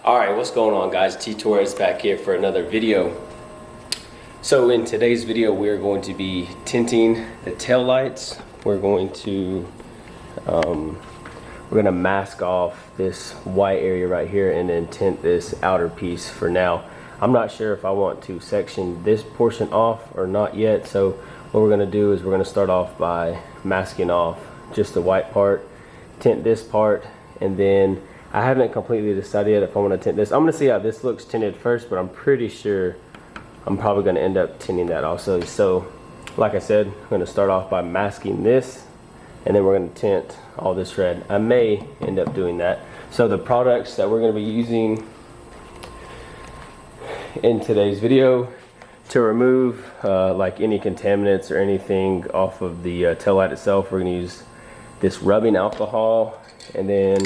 Alright, what's going on, guys? T Torres back here for another video. So in today's video we're going to be tinting the tail lights. We're going to mask off this white area right here and then tint this outer piece for now. I'm not sure if I want to section this portion off or not yet, so what we're going to do is we're going to start off by masking off just the white part, tint this part, and then I haven't completely decided yet if I want to tint this. I'm going to see how this looks tinted first, but I'm pretty sure I'm probably going to end up tinting that also. So like I said, I'm going to start off by masking this, and then we're going to tint all this red. I may end up doing that. So the products that we're going to be using in today's video to remove like any contaminants or anything off of the tail light itself, we're going to use this rubbing alcohol, and then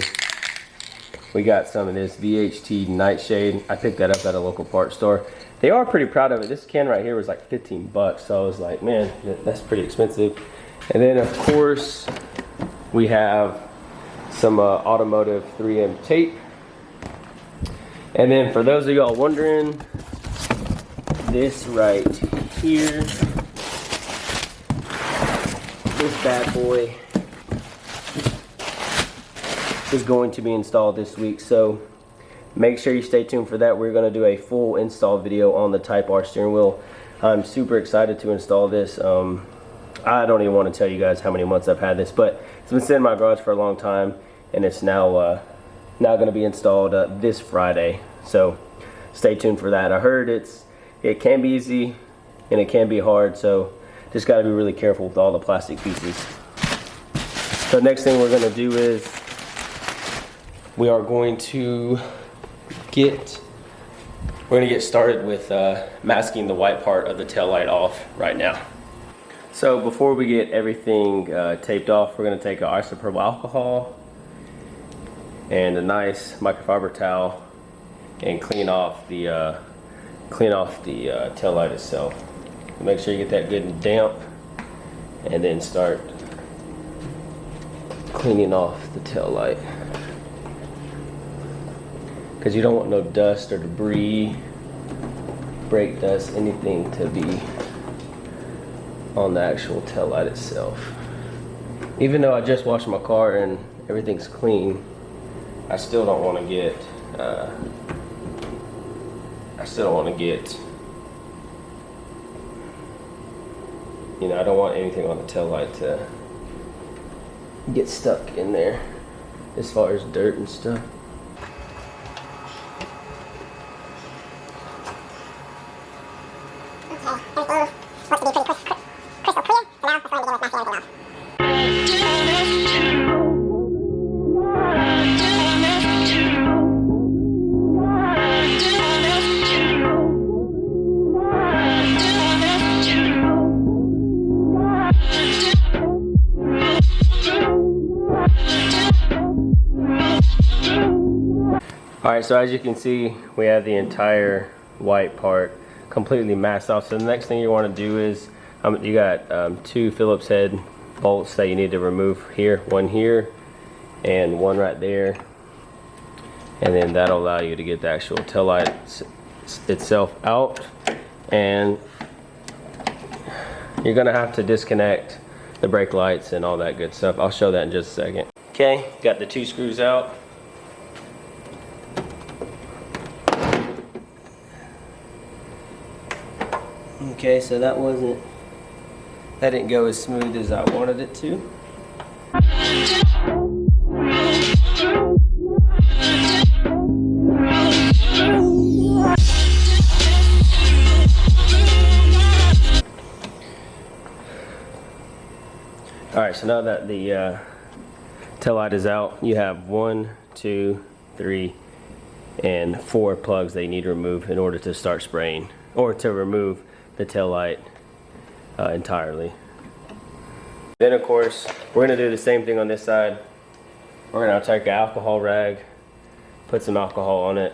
we got some of this VHT nightshade. I picked that up at a local parts store. They are pretty proud of it. This can right here was like 15 bucks, so I was like, man, that's pretty expensive. And then of course we have some automotive 3M tape. And then for those of y'all wondering, this right here, this bad boy is going to be installed this week, so make sure you stay tuned for that. We're going to do a full install video on the Type R steering wheel. I'm super excited to install this. I don't even want to tell you guys how many months I've had this, but it's been sitting in my garage for a long time, and it's now going to be installed this Friday, so stay tuned for that. I heard it can be easy and it can be hard, so just got to be really careful with all the plastic pieces. So next thing we're going to do is we are going to get started with masking the white part of the tail light off right now. So before we get everything taped off, we're going to take an isopropyl alcohol and a nice microfiber towel and clean off the tail light itself. Make sure you get that good and damp, and then start cleaning off the tail light, because you don't want no dust or debris, brake dust, anything to be on the actual tail light itself. Even though I just washed my car and everything's clean, I still don't want to get you know, I don't want anything on the tail light to get stuck in there as far as dirt and stuff. Alright, so as you can see, we have the entire white part completely masked off. So the next thing you want to do is, you got two Phillips head bolts that you need to remove here. One here and one right there. And then that'll allow you to get the actual tail light itself out. And you're going to have to disconnect the brake lights and all that good stuff. I'll show that in just a second. Okay, got the two screws out. Okay, so that didn't go as smooth as I wanted it to. Alright, so now that the tail light is out, you have 1, 2, 3, and 4 plugs that you need to remove in order to start spraying, or to remove the tail light entirely. Then of course we're going to do the same thing on this side. We're going to take an alcohol rag, put some alcohol on it,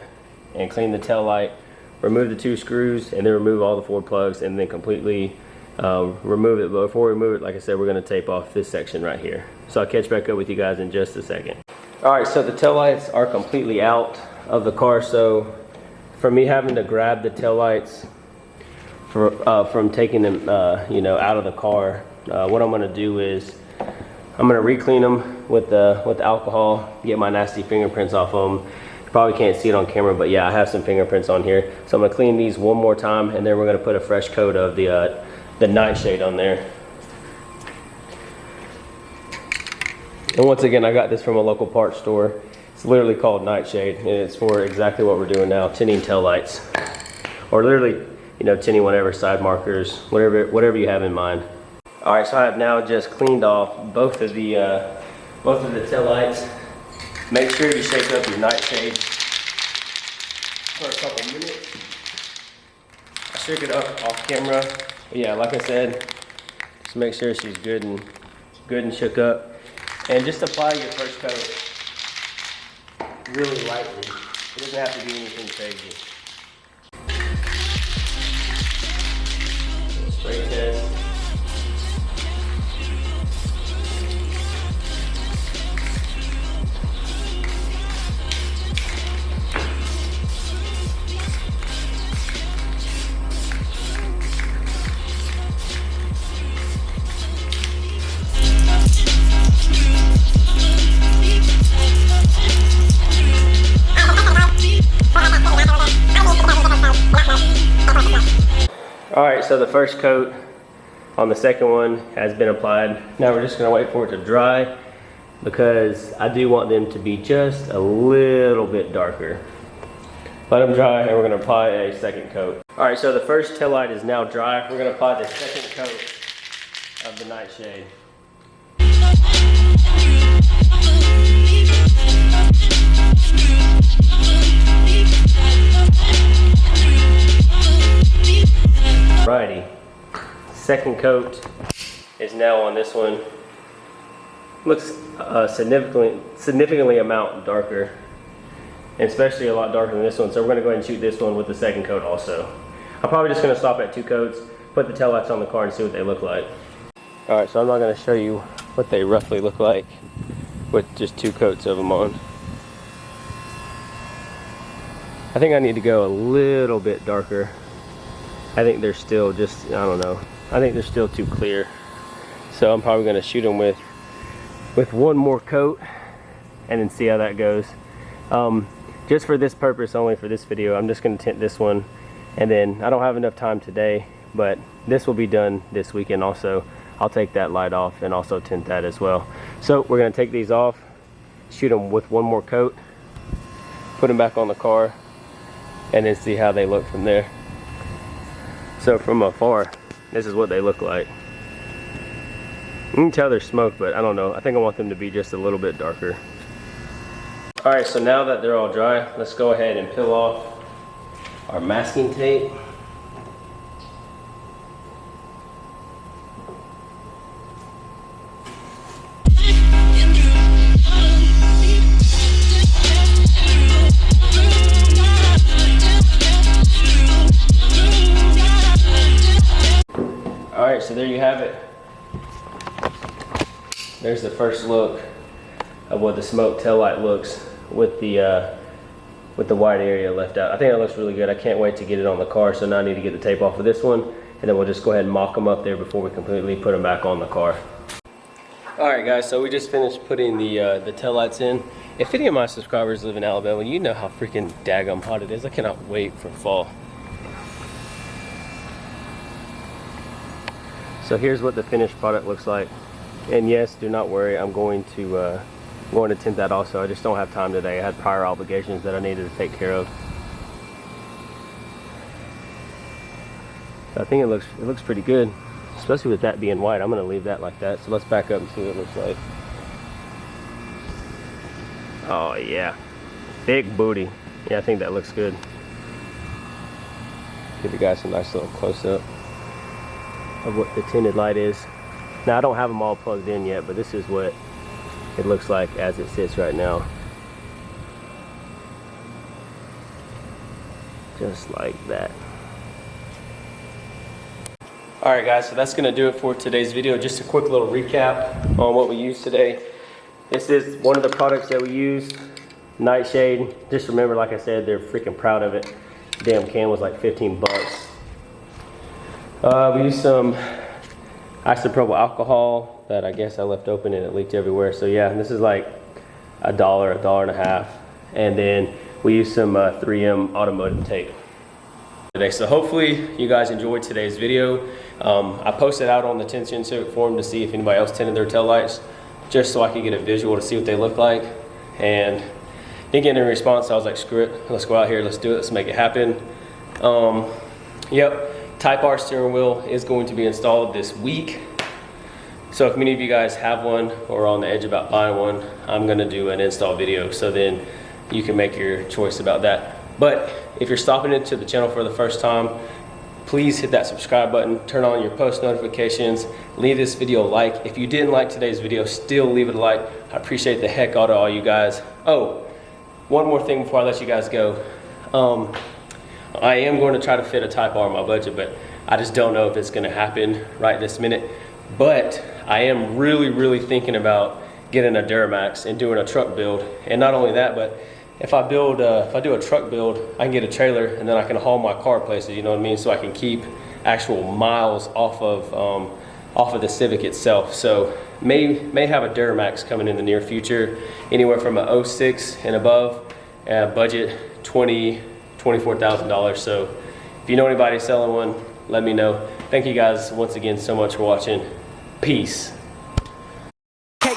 and clean the tail light, remove the 2 screws, and then remove all the 4 plugs, and then completely remove it. But before we remove it, like I said, we're going to tape off this section right here. So I'll catch back up with you guys in just a second. All right, so the taillights are completely out of the car. So for me having to grab the taillights from taking them, you know, out of the car, what I'm gonna do is I'm gonna re-clean them with the alcohol, get my nasty fingerprints off them. You probably can't see it on camera, but yeah, I have some fingerprints on here. So I'm gonna clean these one more time, and then we're gonna put a fresh coat of the nightshade on there. And once again, I got this from a local parts store. It's literally called Nightshade, and it's for exactly what we're doing now, tinting taillights. Or literally, you know, tinting whatever, side markers, whatever you have in mind. All right, so I have now just cleaned off both of the taillights. Make sure you shake up your nightshade for a couple minutes. I shook it up off camera. But yeah, like I said, just make sure she's good and shook up. And just apply your first coat really lightly. It doesn't have to be anything crazy. Spray test. Alright, so the first coat on the second one has been applied. Now we're just going to wait for it to dry because I do want them to be just a little bit darker. Let them dry and we're going to apply a second coat. Alright, so the first taillight is now dry. We're going to apply the second coat of the nightshade. Alrighty, second coat is now on this one. Looks significantly amount darker, and especially a lot darker than this one. So we're going to go ahead and shoot this one with the second coat also. I'm probably just going to stop at 2 coats, put the taillights on the car and see what they look like. Alright, so I'm not going to show you what they roughly look like with just 2 coats of them on. I think I need to go a little bit darker. I think they're still just, I don't know, I think they're still too clear. So I'm probably going to shoot them with 1 more coat and then see how that goes. Just for this purpose, only for this video, I'm just going to tint this one, and then I don't have enough time today, but this will be done this weekend also. I'll take that light off and also tint that as well. So we're going to take these off, shoot them with 1 more coat, put them back on the car, and then see how they look from there. So from afar, this is what they look like. You can tell they're smoke, but I don't know. I think I want them to be just a little bit darker. Alright, so now that they're all dry, let's go ahead and peel off our masking tape. Alright, so there you have it. There's the first look of what the smoked taillight looks with the white area left out. I think it looks really good. I can't wait to get it on the car, so now I need to get the tape off of this one, and then we'll just go ahead and mock them up there before we completely put them back on the car. Alright guys, so we just finished putting the taillights in. If any of my subscribers live in Alabama, you know how freaking daggum hot it is. I cannot wait for fall. So here's what the finished product looks like. And yes, do not worry, I'm going to tint that also. I just don't have time today. I had prior obligations that I needed to take care of. So I think it looks pretty good, especially with that being white. I'm going to leave that like that. So let's back up and see what it looks like. Oh yeah, big booty. Yeah, I think that looks good. Give you guys a nice little close-up of what the tinted light is. Now I don't have them all plugged in yet, but this is what it looks like as it sits right now. Just like that. Alright guys, so that's going to do it for today's video. Just a quick little recap on what we used today. This is one of the products that we use, Nightshade. Just remember, like I said, they're freaking proud of it. Damn can was like 15 bucks. We use some isopropyl alcohol that I guess I left open and it leaked everywhere. So yeah, this is like $1, $1.50. And then we use some 3M automotive tape today. So hopefully you guys enjoyed today's video. I posted out on the Tinting Civic forum to see if anybody else tinted their taillights, just so I could get a visual to see what they look like. And didn't get any response, so I was like, screw it, let's go out here, let's do it, let's make it happen. Yep, Type R steering wheel is going to be installed this week. So if many of you guys have one or are on the edge about buying one, I'm gonna do an install video, so then you can make your choice about that. But if you're stopping into the channel for the first time, please hit that subscribe button, turn on your post notifications, leave this video a like. If you didn't like today's video, still leave it a like. I appreciate the heck out of all you guys. Oh, one more thing before I let you guys go. I am going to try to fit a Type R in my budget, but I just don't know if it's going to happen right this minute. But I am really thinking about getting a Duramax and doing a truck build. And not only that, but if I do a truck build, I can get a trailer and then I can haul my car places, you know what I mean? So I can keep actual miles off of the Civic itself. So may have a Duramax coming in the near future, anywhere from a 06 and above, budget $24,000. So if you know anybody selling one, let me know. Thank you guys once again so much for watching. Peace.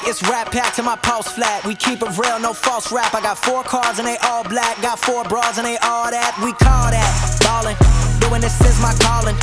It's rap packed to my pulse flat. We keep it real, no false rap. I got 4 cars and they all black. Got 4 bras and they all that. We call that ballin'. Doing this is my calling.